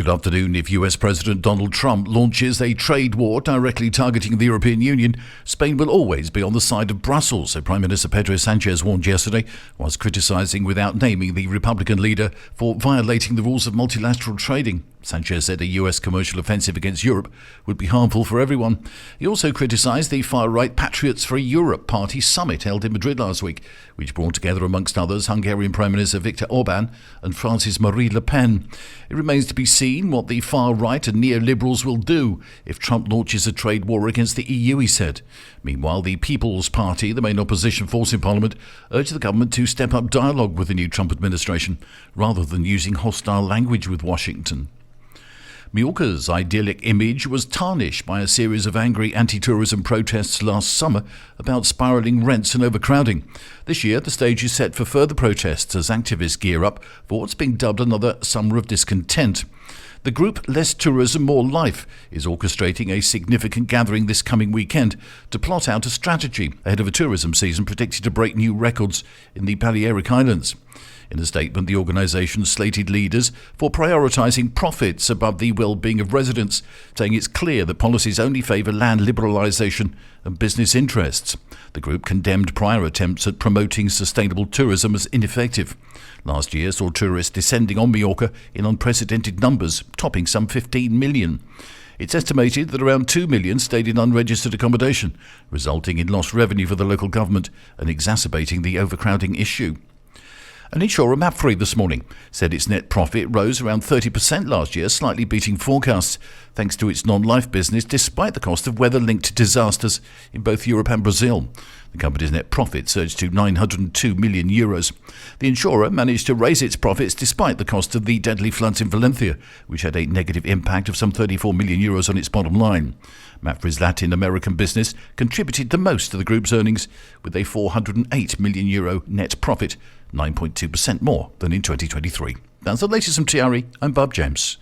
Good afternoon. If US President Donald Trump launches a trade war directly targeting the European Union, Spain will always be on the side of Brussels, so Prime Minister Pedro Sanchez warned yesterday, whilst criticising without naming the Republican leader for violating the rules of multilateral trading. Sanchez said a US commercial offensive against Europe would be harmful for everyone. He also criticised the far-right Patriots for Europe party summit held in Madrid last week, which brought together, amongst others, Hungarian Prime Minister Viktor Orban and France's Marine Le Pen. It remains to be seen what the far-right and neoliberals will do if Trump launches a trade war against the EU, he said. Meanwhile, the People's Party, the main opposition force in Parliament, urged the government to step up dialogue with the new Trump administration rather than using hostile language with Washington. Mallorca's idyllic image was tarnished by a series of angry anti-tourism protests last summer about spiralling rents and overcrowding. This year, the stage is set for further protests as activists gear up for what's being dubbed another summer of discontent. The group Less Tourism, More Life is orchestrating a significant gathering this coming weekend to plot out a strategy ahead of a tourism season predicted to break new records in the Balearic Islands. In a statement, the organisation slated leaders for prioritising profits above the well-being of residents, saying it's clear that policies only favour land liberalisation and business interests. The group condemned prior attempts at promoting sustainable tourism as ineffective. Last year saw tourists descending on Mallorca in unprecedented numbers, topping some 15 million. It's estimated that around 2 million stayed in unregistered accommodation, resulting in lost revenue for the local government and exacerbating the overcrowding issue. An insurer, Mapfre, this morning said its net profit rose around 30% last year, slightly beating forecasts, thanks to its non-life business, despite the cost of weather-linked disasters in both Europe and Brazil. The company's net profit surged to €902 million. The insurer managed to raise its profits despite the cost of the deadly floods in Valencia, which had a negative impact of some €34 million on its bottom line. Mapfre's Latin American business contributed the most to the group's earnings, with a €408 million net profit, 9.2% more than in 2023. That's the latest from TRE. I'm Bob James.